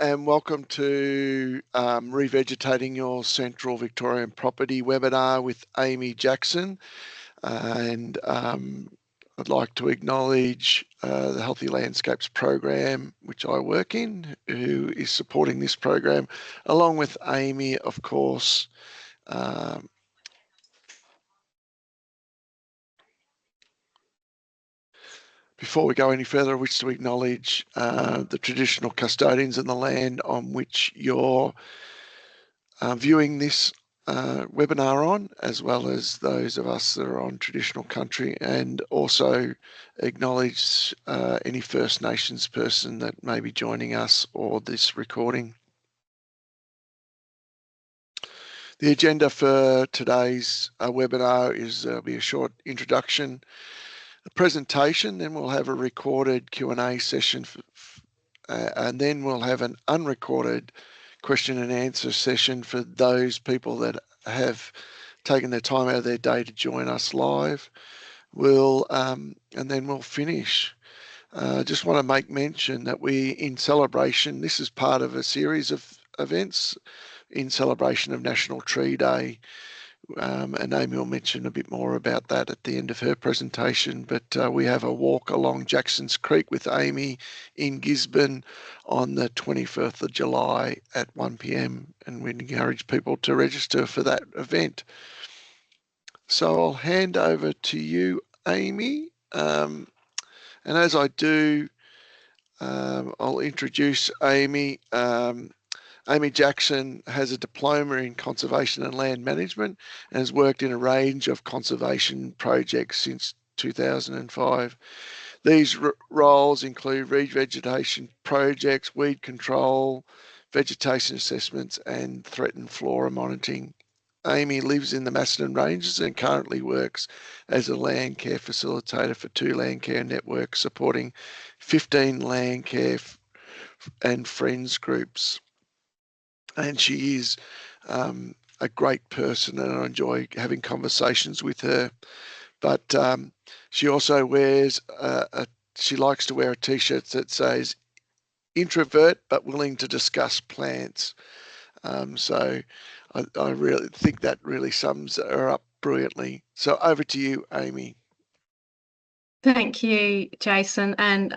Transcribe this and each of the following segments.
and welcome to Revegetating Your Central Victorian Property webinar with Amy Jackson. And I'd like to acknowledge the Healthy Landscapes program, which I work in, who is supporting this program, along with Amy, of course. Before we go any further, I wish to acknowledge the traditional custodians of the land on which you're viewing this webinar on, as well as those of us that are on traditional country, and also acknowledge any First Nations person that may be joining us or this recording. The agenda for today's webinar is there'll be a short introduction, a presentation, then we'll have a recorded Q&A session, and then we'll have an unrecorded question and answer session for those people that have taken their time out of their day to join us live. And then we'll finish. Just want to make mention that in celebration, this is part of a series of events in celebration of National Tree Day. And Amy will mention a bit more about that at the end of her presentation. But we have a walk along Jackson's Creek with Amy in Gisborne on the 21st of July at 1 p.m. and we encourage people to register for that event. So I'll hand over to you, Amy. And as I do, I'll introduce Amy. Amy Jackson has a diploma in conservation and land management and has worked in a range of conservation projects since 2005. These roles include revegetation projects, weed control, vegetation assessments, and threatened flora monitoring. Amy lives in the Macedon Ranges and currently works as a land care facilitator for 2 land care networks supporting 15 land care and friends groups. And she is a great person, and I enjoy having conversations with her. But she also wears she likes to wear a t-shirt that says introvert but willing to discuss plants. So I really think that really sums her up brilliantly. So over to you, Amy. Thank you, Jason. And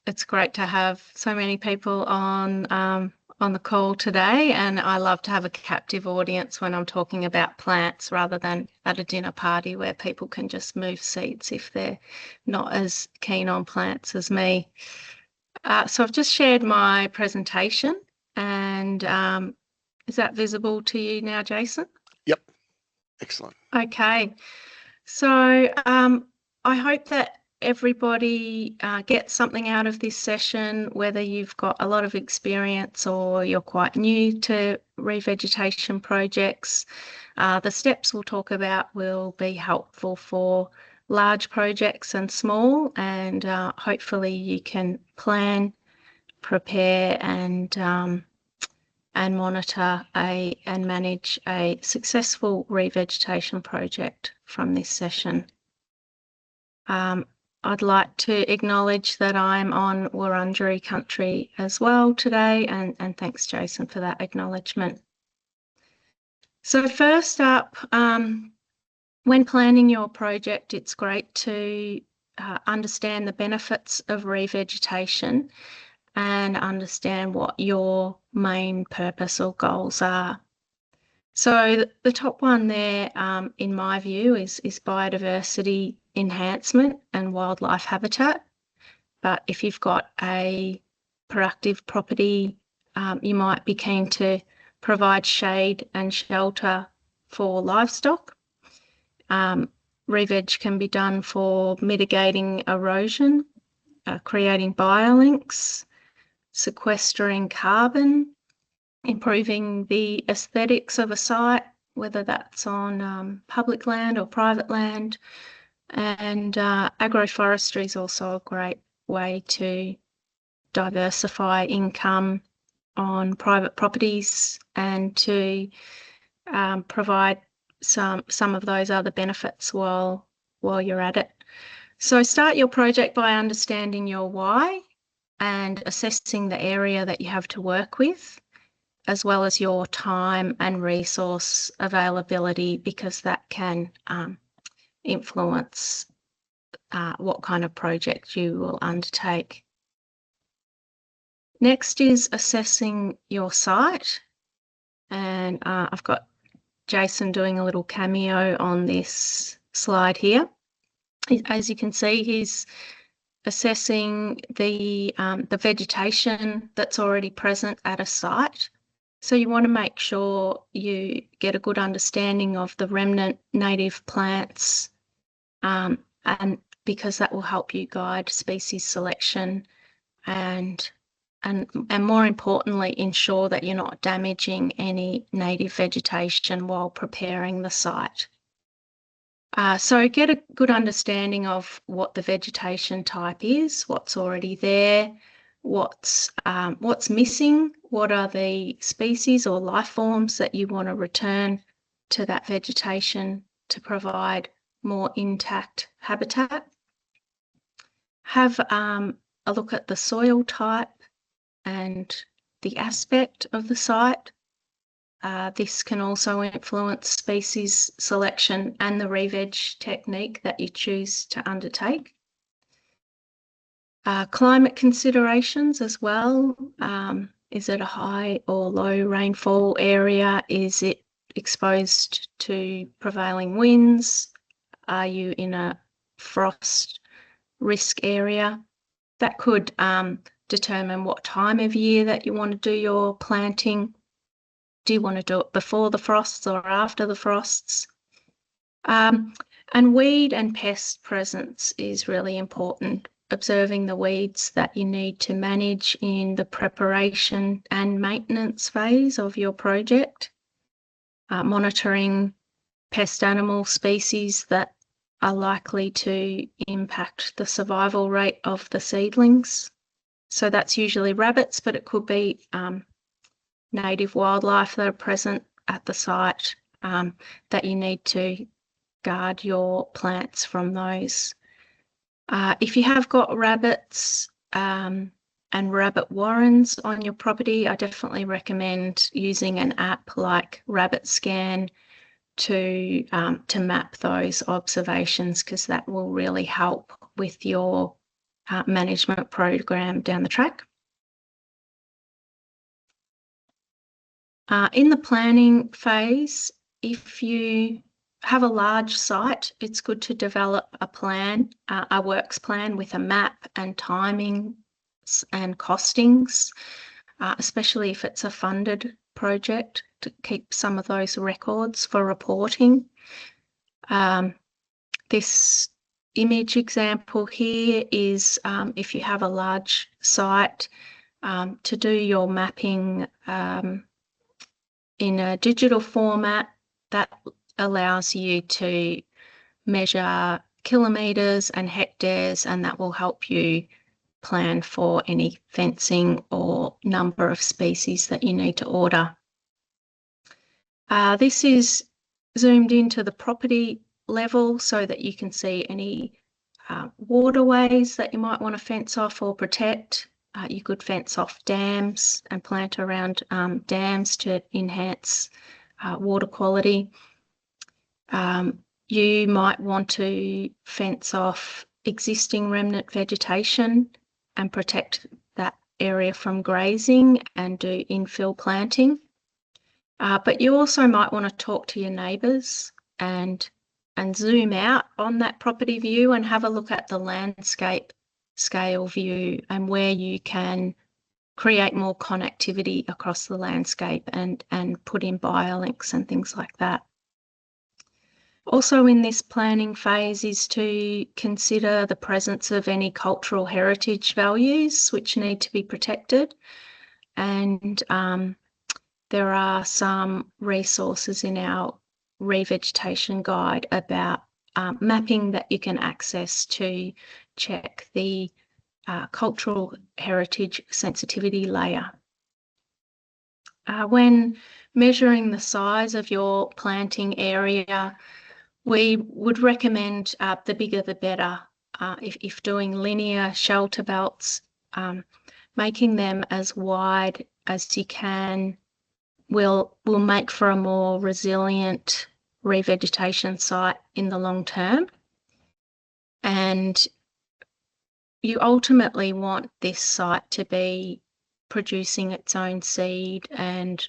it's great to have so many people on the call today, and I love to have a captive audience when I'm talking about plants rather than at a dinner party where people can just move seats if they're not as keen on plants as me. So I've just shared my presentation, and is that visible to you now, Jason? Yep, excellent. Okay, so I hope that everybody gets something out of this session, whether you've got a lot of experience or you're quite new to revegetation projects. The steps we'll talk about will be helpful for large projects and small, and hopefully you can plan, prepare and monitor and manage a successful revegetation project from this session. I'd like to acknowledge that I'm on Wurundjeri country as well today, and thanks, Jason, for that acknowledgement. So first up, when planning your project, it's great to understand the benefits of revegetation and understand what your main purpose or goals are. So the top one there, in my view, is biodiversity enhancement and wildlife habitat. But if you've got a productive property, you might be keen to provide shade and shelter for livestock. Reveg can be done for mitigating erosion, creating biolinks, sequestering carbon, improving the aesthetics of a site, whether that's on public land or private land. And agroforestry is also a great way to diversify income on private properties and to provide some of those other benefits while you're at it. So start your project by understanding your why and assessing the area that you have to work with, as well as your time and resource availability, because that can influence what kind of project you will undertake. Next is assessing your site, and I've got Jason doing a little cameo on this slide here. As you can see, he's assessing the vegetation that's already present at a site. So you want to make sure you get a good understanding of the remnant native plants, and because that will help you guide species selection and more importantly, ensure that you're not damaging any native vegetation while preparing the site. So get a good understanding of what the vegetation type is, what's already there, what's missing, what are the species or life forms that you want to return to that vegetation to provide more intact habitat. Have a look at the soil type and the aspect of the site. This can also influence species selection and the re-veg technique that you choose to undertake. Climate considerations as well. Is it a high or low rainfall area? Is it exposed to prevailing winds? Are you in a frost risk area? That could determine what time of year that you want to do your planting. Do you want to do it before the frosts or after the frosts? And weed and pest presence is really important. Observing the weeds that you need to manage in the preparation and maintenance phase of your project. Monitoring pest animal species that are likely to impact the survival rate of the seedlings. So that's usually rabbits, but it could be native wildlife that are present at the site that you need to guard your plants from those. If you have got rabbits and rabbit warrens on your property, I definitely recommend using an app like Rabbit Scan to map those observations, because that will really help with your management program down the track. In the planning phase, if you have a large site, it's good to develop a plan, a works plan with a map and timing and costings, especially if it's a funded project, to keep some of those records for reporting. This image example here is if you have a large site, to do your mapping in a digital format, that allows you to measure kilometres and hectares, and that will help you plan for any fencing or number of species that you need to order. This is zoomed into the property level so that you can see any waterways that you might want to fence off or protect. You could fence off dams and plant around dams to enhance water quality. You might want to fence off existing remnant vegetation and protect that area from grazing and do infill planting. But you also might want to talk to your neighbours and zoom out on that property view and have a look at the landscape scale view and where you can create more connectivity across the landscape and put in biolinks and things like that. Also in this planning phase is to consider the presence of any cultural heritage values which need to be protected, and there are some resources in our revegetation guide about mapping that you can access to check the cultural heritage sensitivity layer. When measuring the size of your planting area, we would recommend the bigger the better. If doing linear shelter belts, making them as wide as you can will make for a more resilient revegetation site in the long term. And you ultimately want this site to be producing its own seed and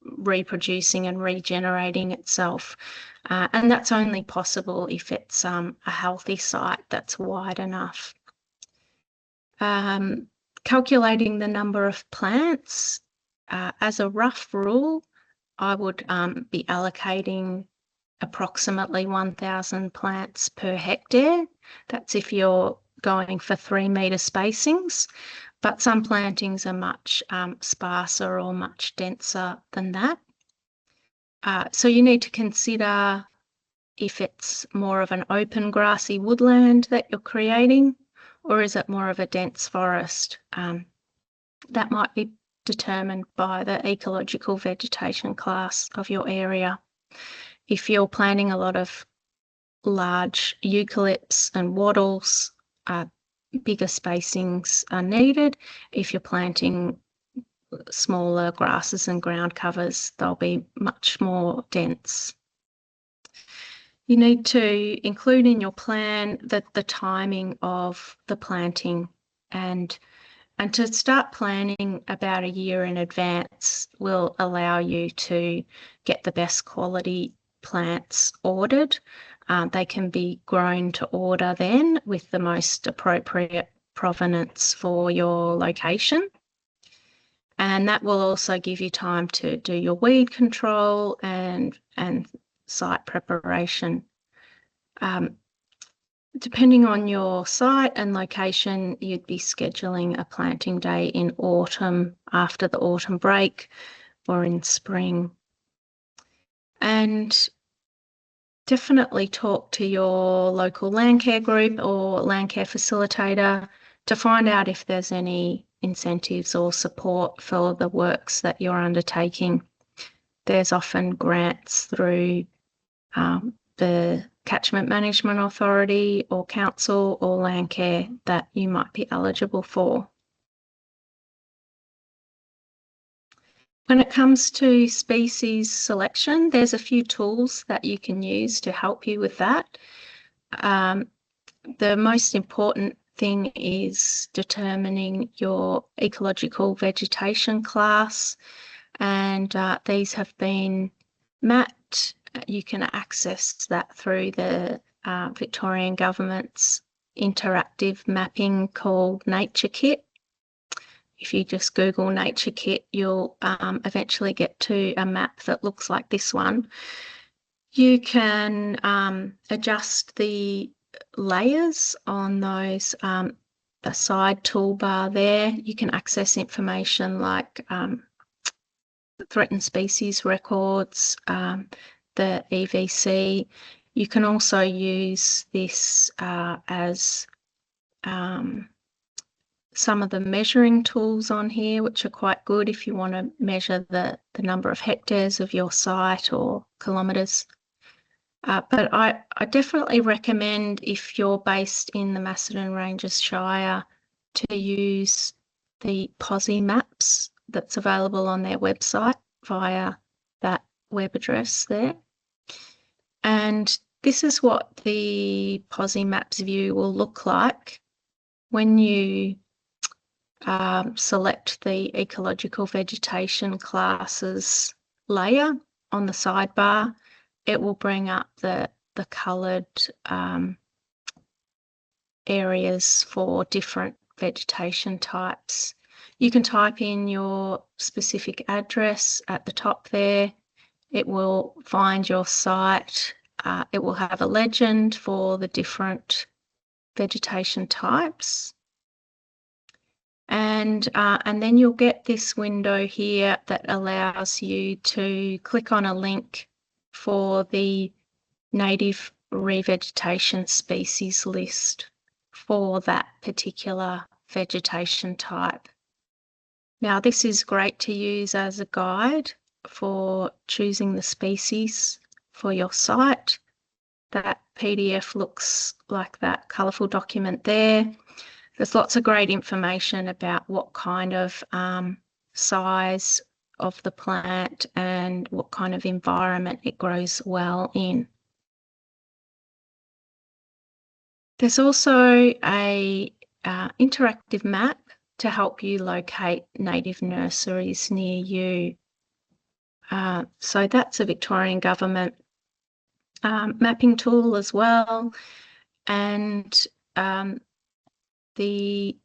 reproducing and regenerating itself. And that's only possible if it's a healthy site that's wide enough. Calculating the number of plants, as a rough rule, I would be allocating approximately 1,000 plants per hectare. That's if you're going for 3 metre spacings, but some plantings are much sparser or much denser than that. So you need to consider if it's more of an open grassy woodland that you're creating, or is it more of a dense forest? That might be determined by the ecological vegetation class of your area. If you're planting a lot of large eucalypts and wattles, bigger spacings are needed. If you're planting smaller grasses and ground covers, they'll be much more dense. You need to include in your plan the timing of the planting, and to start planning about a year in advance will allow you to get the best quality plants ordered. They can be grown to order then with the most appropriate provenance for your location. And that will also give you time to do your weed control and site preparation. Depending on your site and location, you'd be scheduling a planting day in autumn, after the autumn break, or in spring. And definitely talk to your local landcare group or landcare facilitator to find out if there's any incentives or support for the works that you're undertaking. There's often grants through the Catchment Management Authority or Council or Landcare that you might be eligible for. When it comes to species selection, there's a few tools that you can use to help you with that. The most important thing is determining your ecological vegetation class, and these have been mapped. You can access that through the Victorian Government's interactive mapping called Nature Kit. If you just Google Nature Kit, you'll eventually get to a map that looks like this one. You can adjust the layers on those, the side toolbar there. You can access information like threatened species records, the EVC. You can also use this as some of the measuring tools on here, which are quite good if you want to measure the number of hectares of your site or kilometres. But I definitely recommend, if you're based in the Macedon Ranges Shire, to use the POSI maps that's available on their website via that web address there. And this is what the POSI maps view will look like when you select the ecological vegetation classes layer on the sidebar. It will bring up the coloured areas for different vegetation types. You can type in your specific address at the top there. It will find your site. It will have a legend for the different vegetation types. And then you'll get this window here that allows you to click on a link for the native revegetation species list for that particular vegetation type. Now, this is great to use as a guide for choosing the species for your site. That PDF looks like that colourful document there. There's lots of great information about what kind of size of the plant and what kind of environment it grows well in. There's also a interactive map to help you locate native nurseries near you. So that's a Victorian government mapping tool as well, and the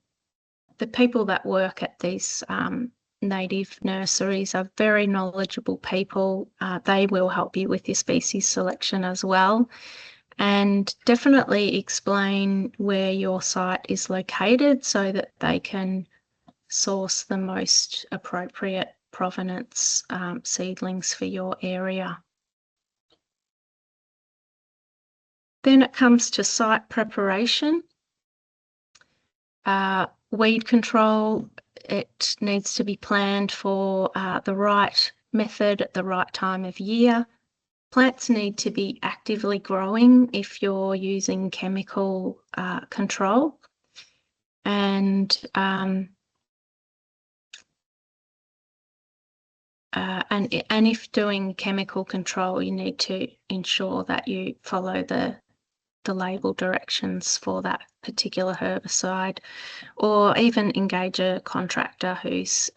people that work at these native nurseries are very knowledgeable people. They will help you with your species selection as well, and definitely explain where your site is located so that they can source the most appropriate provenance seedlings for your area. Then it comes to site preparation. Weed control, it needs to be planned for the right method at the right time of year. Plants need to be actively growing if you're using chemical control. And if doing chemical control, you need to ensure that you follow the label directions for that particular herbicide, or even engage a contractor who's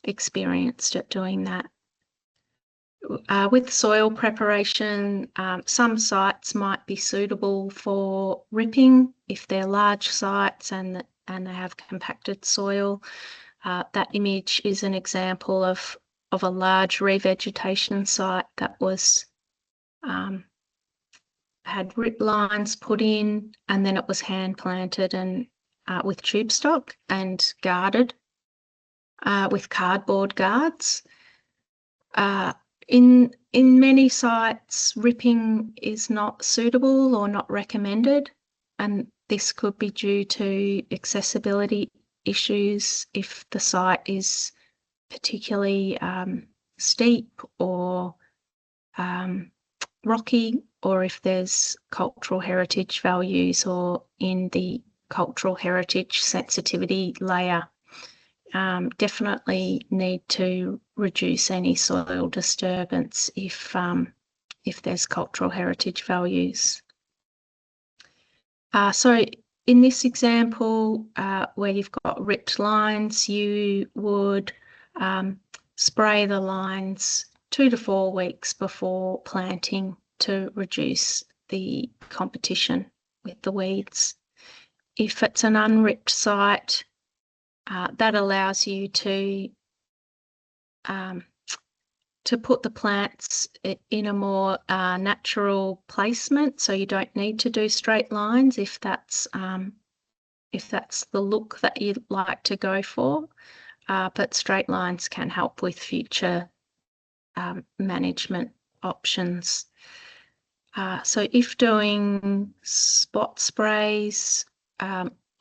experienced at doing that. With soil preparation, some sites might be suitable for ripping if they're large sites and they have compacted soil. That image is an example of a large revegetation site that was had rip lines put in, and then it was hand planted and with tube stock and guarded with cardboard guards. In many sites, ripping is not suitable or not recommended, and this could be due to accessibility issues if the site is particularly steep or rocky, or if there's cultural heritage values or in the cultural heritage sensitivity layer. Definitely need to reduce any soil disturbance if there's cultural heritage values. So in this example, where you've got ripped lines, you would spray the lines 2 to 4 weeks before planting to reduce the competition with the weeds. If it's an unripped site, that allows you to put the plants in a more natural placement, so you don't need to do straight lines if that's the look that you'd like to go for. But straight lines can help with future management options. So if doing spot sprays,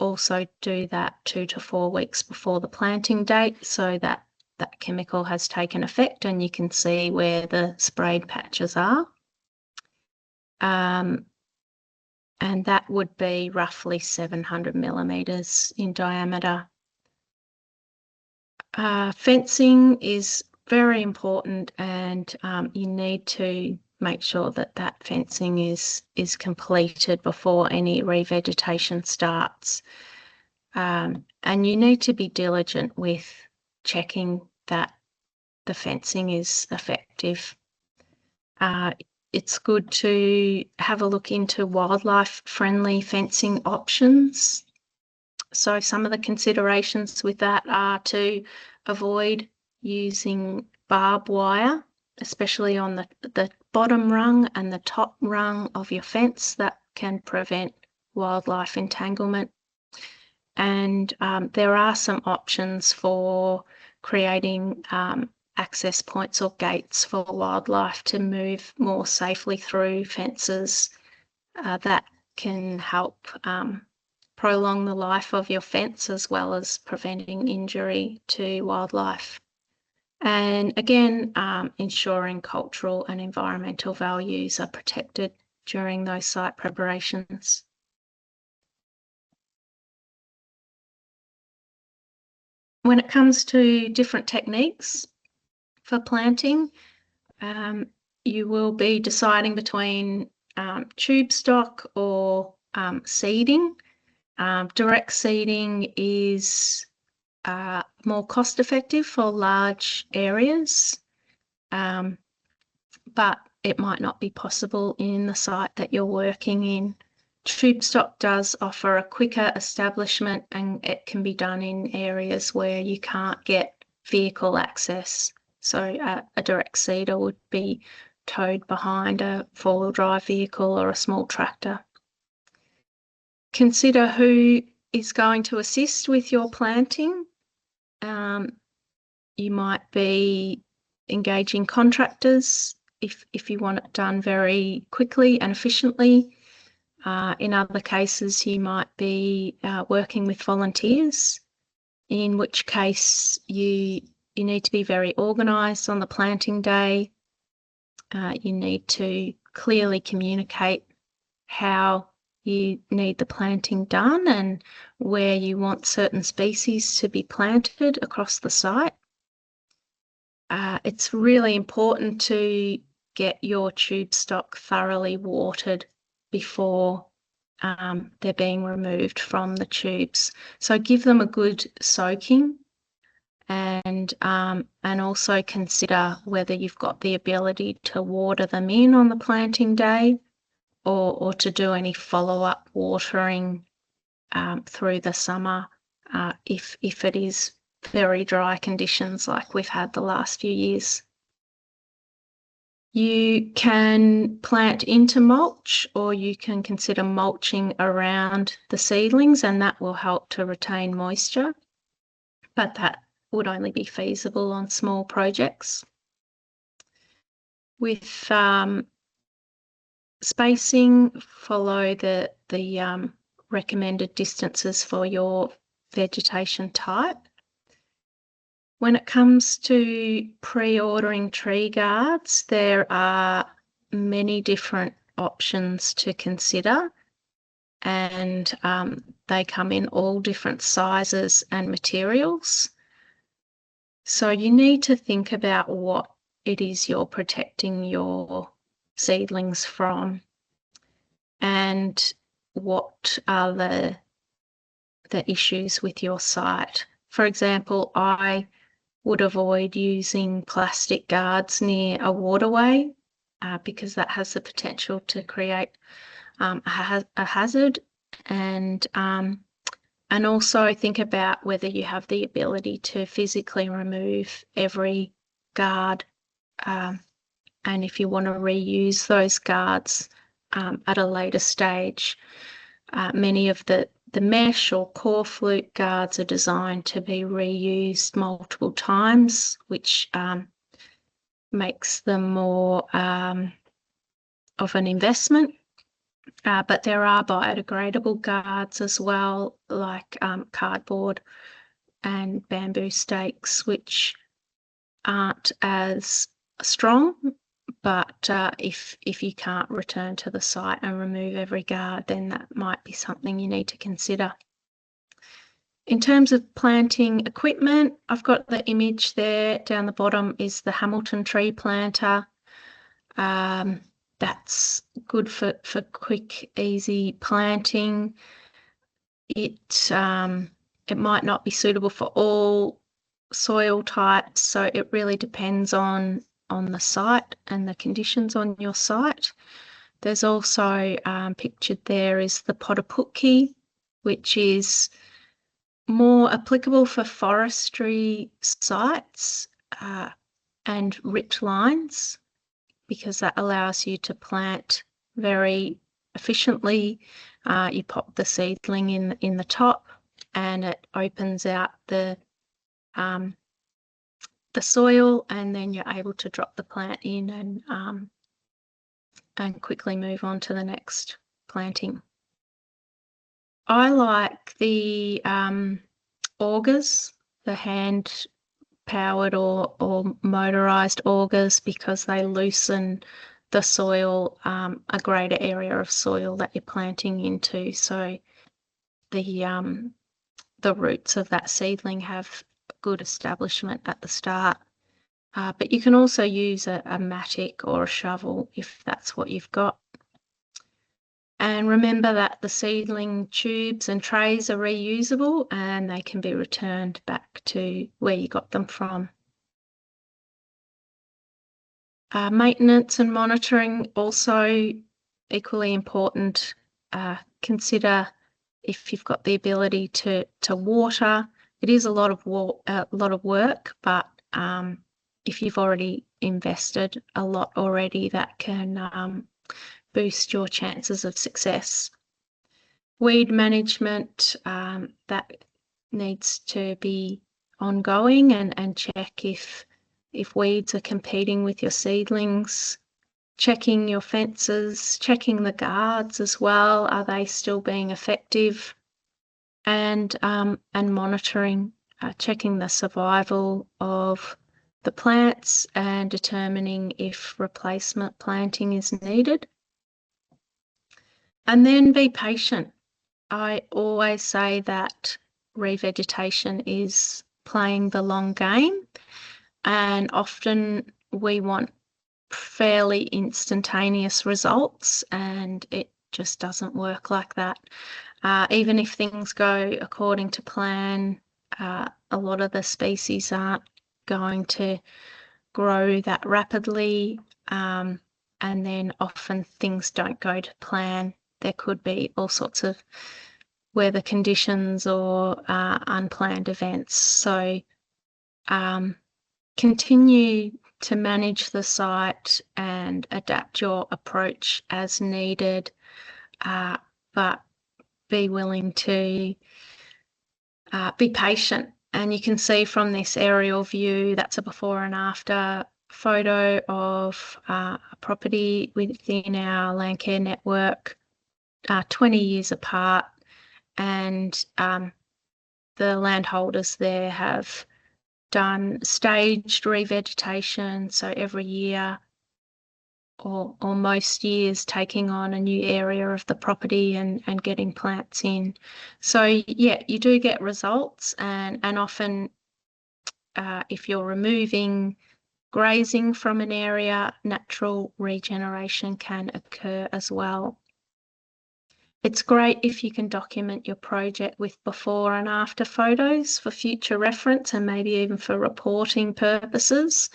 also do that 2 to 4 weeks before the planting date so that that chemical has taken effect and you can see where the sprayed patches are. And that would be roughly 700 millimetres in diameter. Fencing is very important, and you need to make sure that that fencing is completed before any revegetation starts. And you need to be diligent with checking that the fencing is effective. It's good to have a look into wildlife-friendly fencing options. So some of the considerations with that are to avoid using barbed wire, especially on the bottom rung and the top rung of your fence. That can prevent wildlife entanglement. And there are some options for creating access points or gates for wildlife to move more safely through fences that can help prolong the life of your fence as well as preventing injury to wildlife. And again, ensuring cultural and environmental values are protected during those site preparations. When it comes to different techniques for planting, you will be deciding between tube stock or seeding. Direct seeding is more cost effective for large areas, but it might not be possible in the site that you're working in. Tube stock does offer a quicker establishment, and it can be done in areas where you can't get vehicle access. So a direct seeder would be towed behind a four-wheel drive vehicle or a small tractor. Consider who is going to assist with your planting. You might be engaging contractors if you want it done very quickly and efficiently. In other cases, you might be working with volunteers, in which case you need to be very organised on the planting day. You need to clearly communicate how you need the planting done and where you want certain species to be planted across the site. It's really important to get your tube stock thoroughly watered before they're being removed from the tubes. So give them a good soaking, and also consider whether you've got the ability to water them in on the planting day, or to do any follow-up watering through the summer if it is very dry conditions like we've had the last few years. You can plant into mulch, or you can consider mulching around the seedlings, and that will help to retain moisture, but that would only be feasible on small projects. With spacing, follow the recommended distances for your vegetation type. When it comes to pre-ordering tree guards, there are many different options to consider, and they come in all different sizes and materials. So you need to think about what it is you're protecting your seedlings from, and what are the issues with your site. For example, I would avoid using plastic guards near a waterway because that has the potential to create a hazard, and also think about whether you have the ability to physically remove every guard, and if you want to reuse those guards at a later stage. Many of the mesh or core flute guards are designed to be reused multiple times, which makes them more of an investment. But there are biodegradable guards as well, like cardboard and bamboo stakes, which aren't as strong. But if you can't return to the site and remove every guard, then that might be something you need to consider. In terms of planting equipment, I've got the image there. Down the bottom is the Hamilton tree planter. That's good for quick, easy planting. It might not be suitable for all soil types, so it really depends on the site and the conditions on your site. There's also pictured there is the Potaputki, which is more applicable for forestry sites and ripped lines, because that allows you to plant very efficiently. You pop the seedling in the top, and it opens out the soil, and then you're able to drop the plant in and quickly move on to the next planting. I like the augers, the hand-powered or motorised augers, because they loosen the soil, a greater area of soil that you're planting into, so the roots of that seedling have good establishment at the start. But you can also use a mattock or a shovel if that's what you've got. And remember that the seedling tubes and trays are reusable and they can be returned back to where you got them from. Maintenance and monitoring also equally important. Consider if you've got the ability to water. It is a lot of work, but if you've already invested a lot already, that can boost your chances of success. Weed management, that needs to be ongoing and check if weeds are competing with your seedlings, checking your fences, checking the guards as well. Are they still being effective? And monitoring, checking the survival of the plants and determining if replacement planting is needed. And then be patient. I always say that revegetation is playing the long game, and often we want fairly instantaneous results, and it just doesn't work like that. Even if things go according to plan, a lot of the species aren't going to grow that rapidly, and then often things don't go to plan. There could be all sorts of weather conditions or unplanned events. So continue to manage the site and adapt your approach as needed, but be willing to be patient. And you can see from this aerial view, that's a before and after photo of a property within our Landcare network, 20 years apart, and the landholders there have done staged revegetation, so every year or most years taking on a new area of the property and getting plants in. So yeah, you do get results, and often if you're removing grazing from an area, natural regeneration can occur as well. It's great if you can document your project with before and after photos for future reference and maybe even for reporting purposes.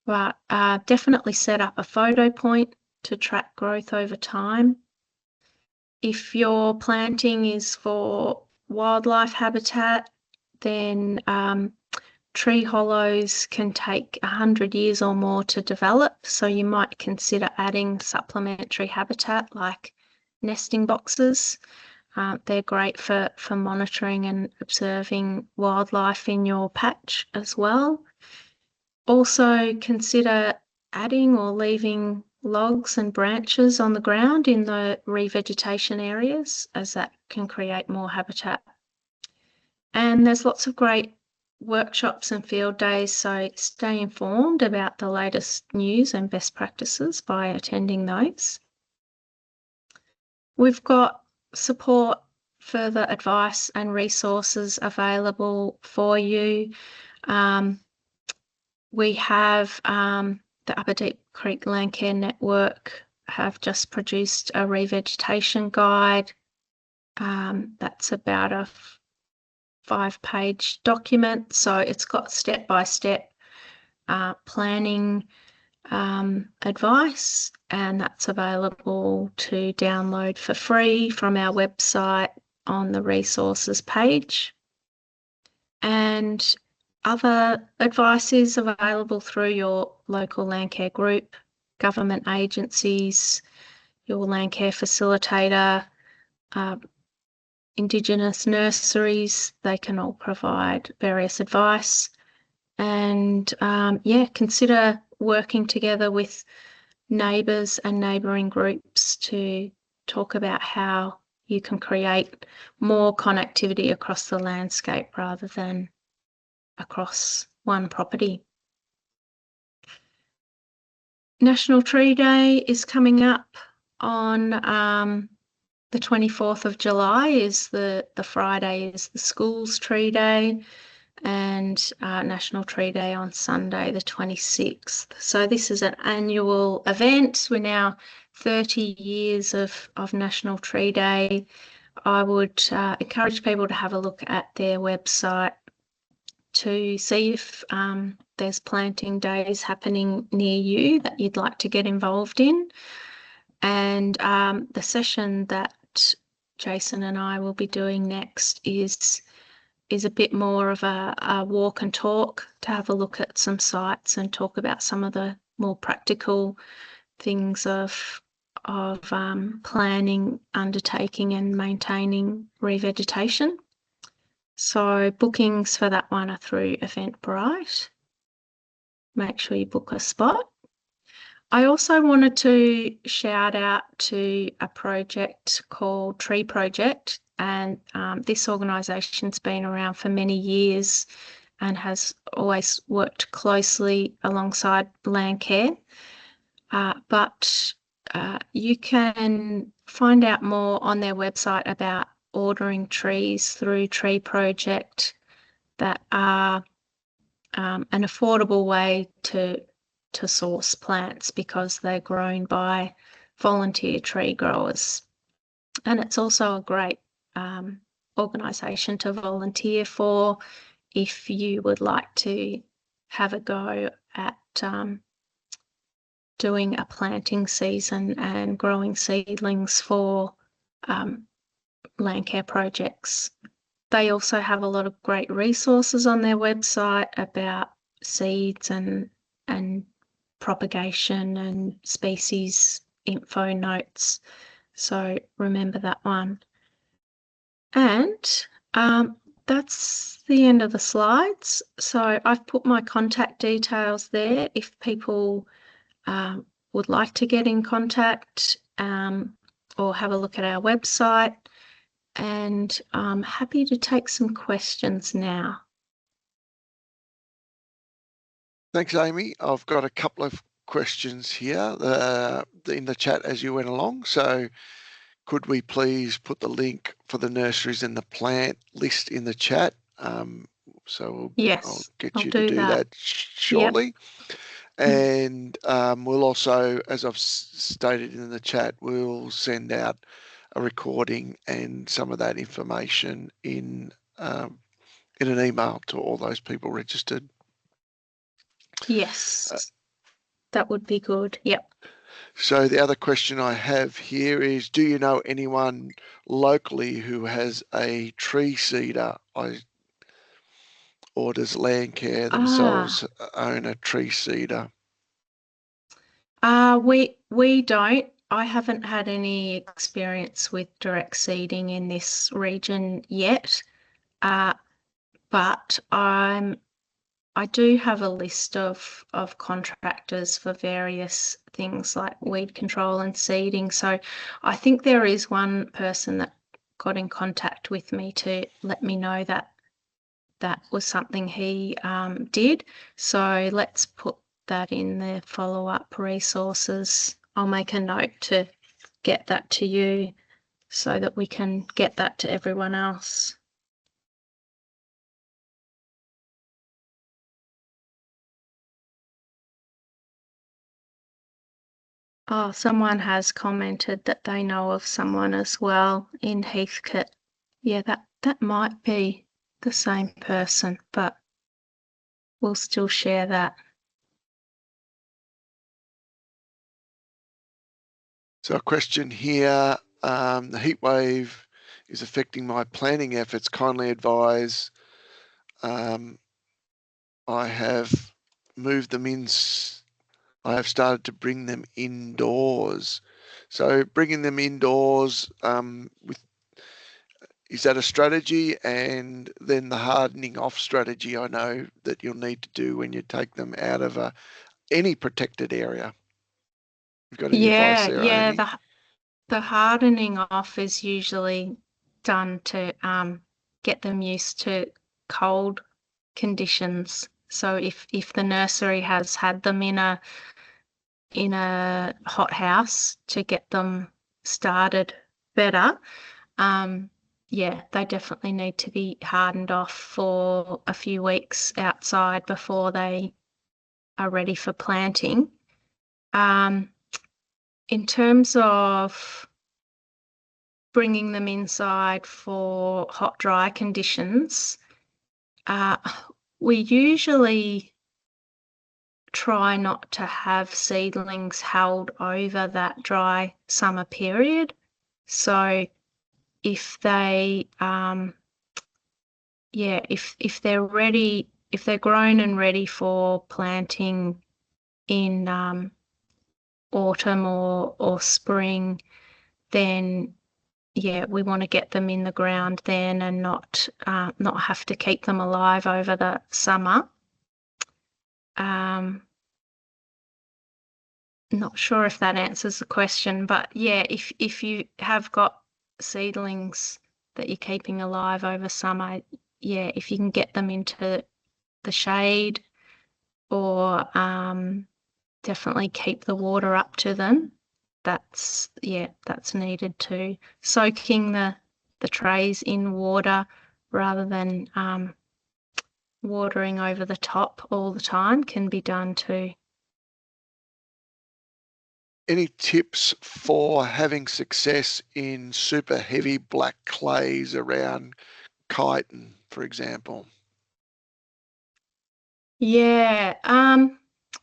But definitely set up a photo point to track growth over time. If your planting is for wildlife habitat, then tree hollows can take 100 years or more to develop. So you might consider adding supplementary habitat like nesting boxes. They're great for monitoring and observing wildlife in your patch as well. Also consider adding or leaving logs and branches on the ground in the revegetation areas, as that can create more habitat. And there's lots of great workshops and field days, so stay informed about the latest news and best practices by attending those. We've got support, further advice and resources available for you. We have the Upper Deep Creek Landcare Network have just produced a revegetation guide. That's about a 5-page document, so it's got step-by-step planning advice, and that's available to download for free from our website on the resources page. And other advice is available through your local Landcare group, government agencies, your Landcare facilitator, Indigenous nurseries. They can all provide various advice. And consider working together with neighbours and neighbouring groups to talk about how you can create more connectivity across the landscape rather than across one property. National Tree Day is coming up on the 24th of July. Is the Friday is the school's tree day. and National Tree Day on Sunday, the 26th. So this is an annual event. We're now 30 years of National Tree Day. I would encourage people to have a look at their website to see if there's planting days happening near you that you'd like to get involved in. And the session that Jason and I will be doing next is a bit more of a walk and talk, to have a look at some sites and talk about some of the more practical things of planning, undertaking and maintaining revegetation. So bookings for that one are through Eventbrite. Make sure you book a spot. I also wanted to shout out to a project called Tree Project, and this organisation's been around for many years and has always worked closely alongside Landcare. But you can find out more on their website about ordering trees through Tree Project that are an affordable way to source plants, because they're grown by volunteer tree growers. And it's also a great organisation to volunteer for if you would like to have a go at doing a planting season and growing seedlings for Landcare projects. They also have a lot of great resources on their website about seeds and propagation and species info notes. So remember that one. And that's the end of the slides. So I've put my contact details there if people would like to get in contact or have a look at our website. And I'm happy to take some questions now. Thanks, Amy. I've got a couple of questions here in the chat as you went along. So could we please put the link for the nurseries and the plant list in the chat? Yes, I'll get I'll you to do that shortly. Yep. And we'll also, as I've stated in the chat, we'll send out a recording and some of that information in an email to all those people registered. Yes, that would be good. Yep. So the other question I have here is, do you know anyone locally who has a tree seeder, or does Landcare themselves own a tree seeder? We don't. I haven't had any experience with direct seeding in this region yet, but I do have a list of contractors for various things like weed control and seeding. So I think there is one person that got in contact with me to let me know that that was something he did. So let's put that in the follow-up resources. I'll make a note to get that to you so that we can get that to everyone else. Oh, someone has commented that they know of someone as well in Heathcote. Yeah, that might be the same person, but we'll still share that. So a question here, the heat wave is affecting my planning efforts. Kindly advise. I have moved them in. I have started to bring them indoors. So bringing them indoors, is that a strategy? And then the hardening off strategy, I know that you'll need to do when you take them out of any protected area. You've got any advice there, Amy? The hardening off is usually done to get them used to cold conditions. So if the nursery has had them in a hot house, to get them started better. yeah, they definitely need to be hardened off for a few weeks outside before they are ready for planting. In terms of bringing them inside for hot, dry conditions, we usually try not to have seedlings held over that dry summer period. So if they, if they're ready, if they're grown and ready for planting in autumn or spring, then we want to get them in the ground then and not have to keep them alive over the summer. Not sure if that answers the question, but yeah, if you have got seedlings that you're keeping alive over summer, yeah, if you can get them into the shade or definitely keep the water up to them, that's needed too. Soaking the trays in water rather than watering over the top all the time can be done too. Any tips for having success in super heavy black clays around chitin, for example? Yeah,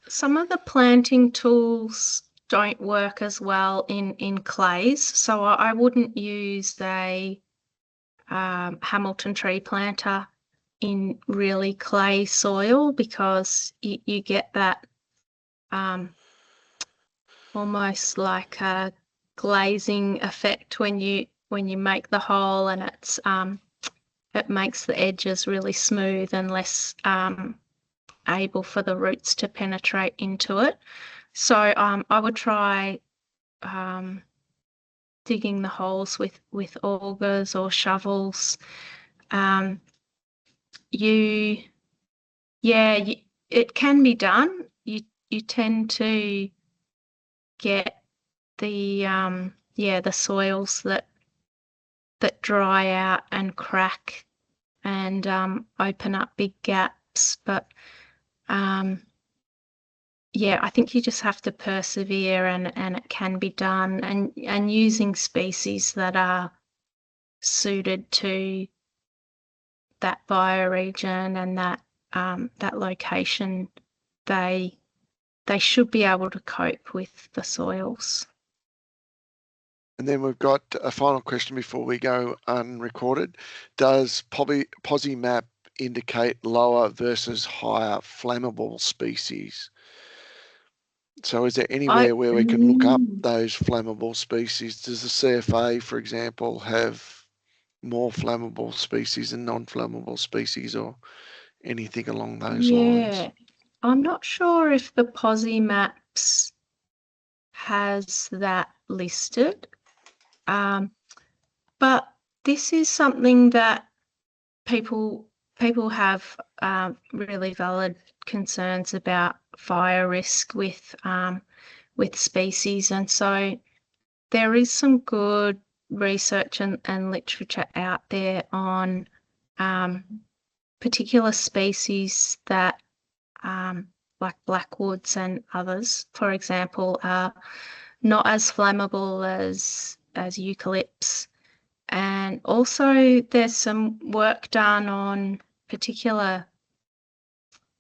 some of the planting tools don't work as well in clays, so I wouldn't use a Hamilton tree planter in really clay soil because you get that almost like a glazing effect when you make the hole, and it makes the edges really smooth and less able for the roots to penetrate into it. So I would try digging the holes with augers or shovels. You it can be done. You tend to get the the soils that dry out and crack and open up big gaps, but I think you just have to persevere and it can be done, and using species that are suited to that bioregion and that location, they should be able to cope with the soils. And then we've got a final question before we go unrecorded. Does POSI indicate lower versus higher flammable species? So is there anywhere where we can look up those flammable species? Does the CFA, for example, have more flammable species and non-flammable species or anything along those lines? I'm not sure if the POSI maps has that listed, but this is something that people have really valid concerns about fire risk with species, and so there is some good research and literature out there on particular species that like blackwoods and others, for example, are not as flammable as eucalypts. And also there's some work done on particular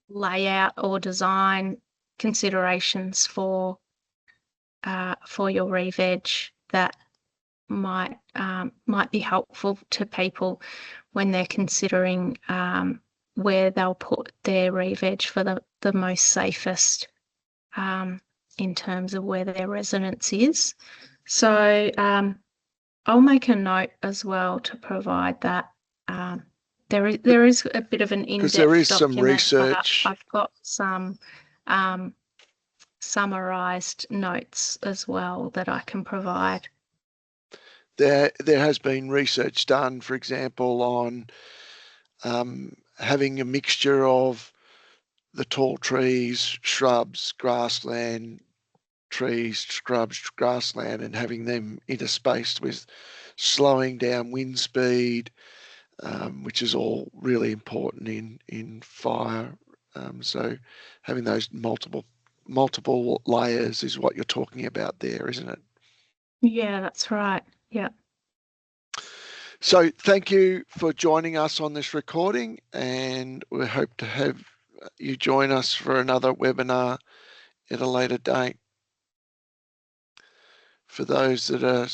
layout or design considerations for your re-veg that might be helpful to people when they're considering where they'll put their re-veg for the most safest in terms of where their residence is. So I'll make a note as well to provide that. There is a bit of an in-depth there is document, some research. but I've got some summarised notes as well that I can provide. There has been research done, for example, on having a mixture of the tall trees, shrubs, grassland, trees, scrubs, grassland, and having them interspaced with slowing down wind speed, which is all really important in fire. So having those multiple layers is what you're talking about there, isn't it? Yeah, that's right. Yeah. So thank you for joining us on this recording, and we hope to have you join us for another webinar at a later date. For those that are